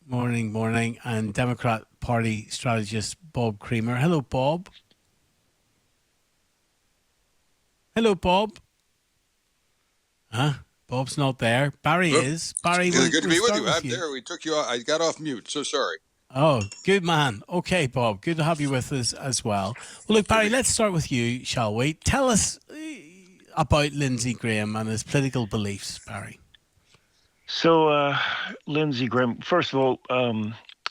Morning, morning. And Democrat Party strategist Bob Creamer. Hello, Bob. Hello, Bob. Huh? Bob's not there. Barry Oh, is. Barry, good to we'll be with start you. with you. There, we took you off. I got off mute. So sorry. Oh, good man. Okay, Bob. Good to have you with us as well. Well, look, Barry, let's start with you, shall we? Tell us about Lindsay Graham and his political beliefs, Barry. So, Lindsay Graham, first of all,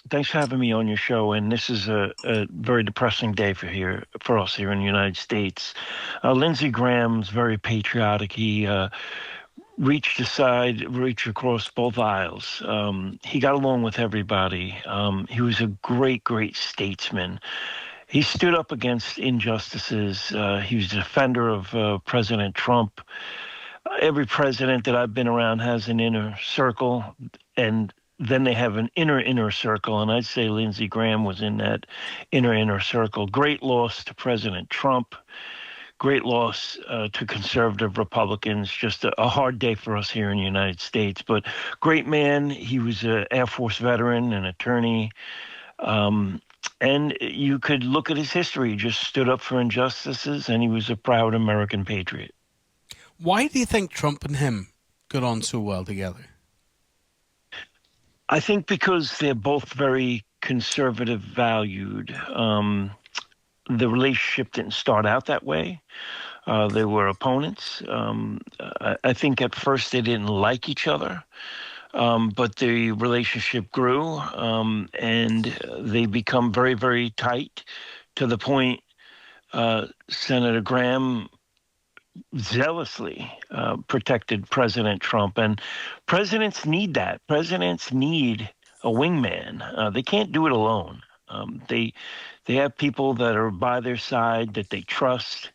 thanks for having me on your show. And this is a very depressing day for us here in the United States. Lindsey Graham's very patriotic. He reached across both aisles. He got along with everybody. He was a great, great statesman. He stood up against injustices. He was a defender of President Trump. Every president that I've been around has an inner circle, and then they have an inner circle, and I'd say Lindsey Graham was in that inner circle. Great loss to President Trump. Great loss to conservative Republicans. Just a hard day for us here in the United States. But great man. He was an Air Force veteran, an attorney. And you could look at his history. He just stood up for injustices, and he was a proud American patriot. Why do you think Trump and him got on so well together? I think because they're both very conservative valued. The relationship didn't start out that way. They were opponents. I think at first they didn't like each other, but the relationship grew, and they become very, very tight to the point Senator Graham zealously protected President Trump. And presidents need that. Presidents need a wingman. They can't do it alone. They have people that are by their side that they trust.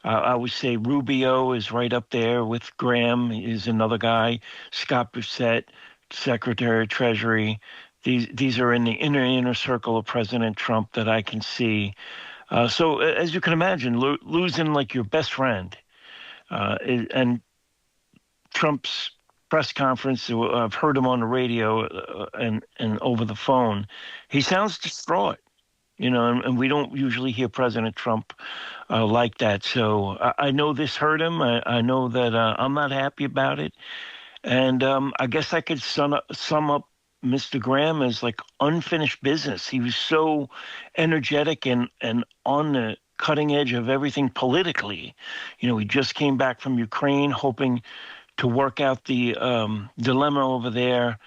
I would say Rubio is right up there with Graham. Is another guy. Scott Brissett, Secretary of Treasury. These are in the inner circle of President Trump that I can see. So as you can imagine, losing like your best friend. And Trump's press conference, I've heard him on the radio and over the phone. He sounds distraught, and we don't usually hear President Trump like that. So I know this hurt him. I know that I'm not happy about it. And I guess I could sum up Mr. Graham as like unfinished business. He was so energetic and on the cutting edge of everything politically. He just came back from Ukraine hoping to work out the dilemma over there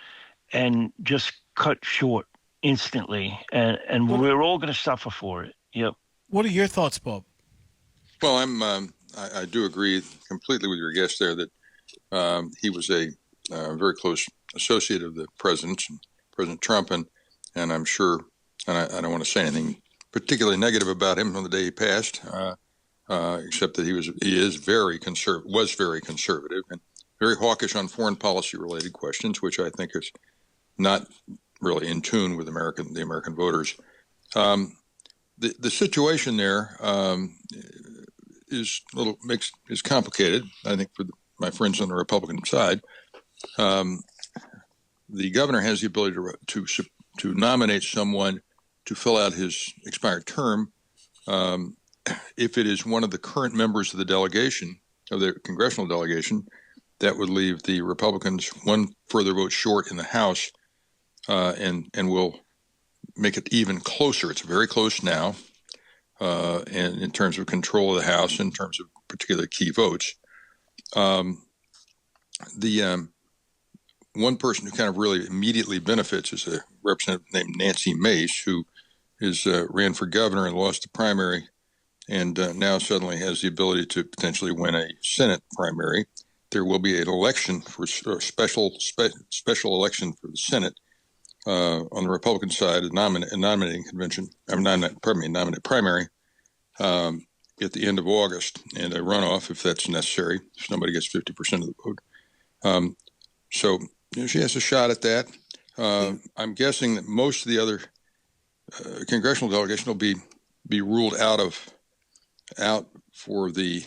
and just cut short instantly. And we're all going to suffer for it. Yep. What are your thoughts, Bob? Well, I do agree completely with your guest there that he was a very close associate of the president's, President Trump, and I'm sure, and I don't want to say anything particularly negative about him on the day he passed, except that he was very conservative and very hawkish on foreign policy related questions, which I think is not really in tune with the American voters. The situation there is a little mixed, is complicated. I think for my friends on the Republican side, the governor has the ability to nominate someone to fill out his expired term if it is one of the current members of the delegation, of the congressional delegation. That would leave the Republicans one further vote short in the House, and will make it even closer. It's very close now, and in terms of control of the House, in terms of particular key votes. The one person who kind of really immediately benefits is a representative named Nancy Mace, who ran for governor and lost the primary, and now suddenly has the ability to potentially win a Senate primary. There will be an election for a special election for the Senate on the Republican side, a nominating convention. Nominate primary at the end of August, and a runoff if that's necessary, if nobody gets 50% of the vote. So she has a shot at that. I'm guessing that most of the other congressional delegation will be ruled out for the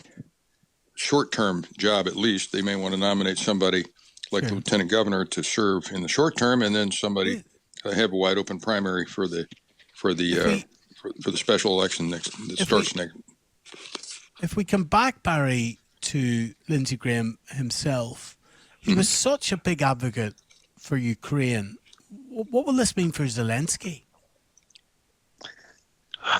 short-term job. At least they may want to nominate somebody like the lieutenant governor to serve in the short term, and then somebody have a wide open primary for the special election that starts next. If we come back, Barry, to Lindsey Graham himself, he was such a big advocate for Ukraine. What will this mean for Zelensky?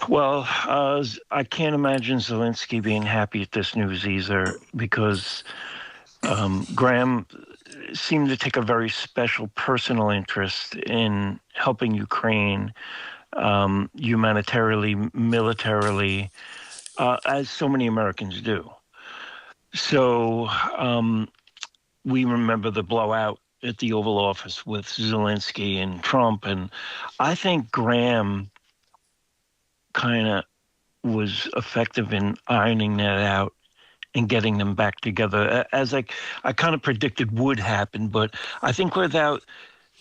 Well, I can't imagine Zelensky being happy at this news either, because Graham seemed to take a very special personal interest in helping Ukraine humanitarily, militarily, as so many Americans do. So we remember the blowout at the Oval Office with Zelensky and Trump, and I think Graham kind of was effective in ironing that out and getting them back together, as I kind of predicted would happen. But I think without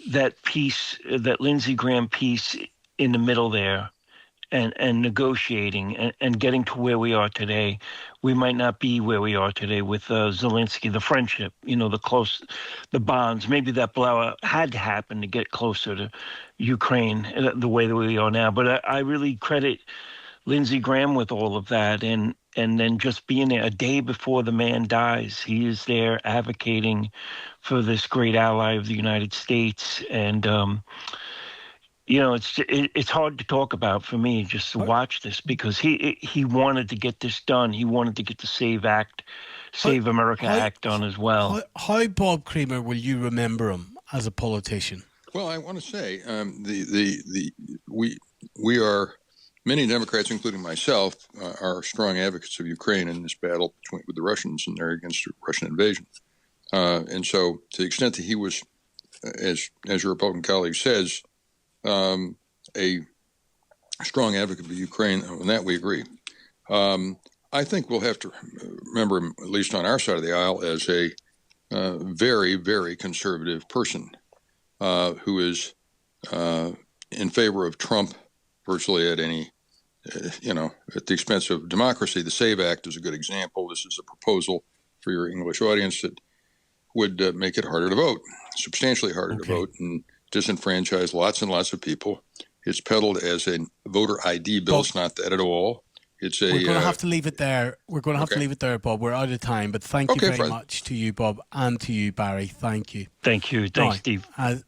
that piece, that Lindsey Graham piece in the middle there, and negotiating and getting to where we are today, we might not be where we are today with Zelensky, the friendship, the bonds. Maybe that blowout had to happen to get closer to Ukraine the way that we are now. But I really credit Lindsey Graham with all of that, and then just being there a day before the man dies. He is there advocating for this great ally of the United States, and it's hard to talk about for me just to watch this, because he wanted to get this done. He wanted to get the Save America Act done as well. How, Bob Creamer, will you remember him as a politician? Well, I want to say we are, many Democrats, including myself, are strong advocates of Ukraine in this battle with the Russians and against the Russian invasion. And so, to the extent that he was, as your Republican colleague says, a strong advocate for Ukraine, on that we agree. I think we'll have to remember him, at least on our side of the aisle, as a very, very conservative person who is in favor of Trump virtually at any, at the expense of democracy. The SAVE Act is a good example. This is a proposal for your English audience that would make it harder to vote, substantially harder to vote, and disenfranchise lots and lots of people. It's peddled as a voter ID bill. It's not that at all. We're going to have to leave it there. We're going to have to leave it there, Bob. We're out of time, but thank you very much to you, Bob, and to you, Barry. Thank you. Thank you. Thanks, Steve.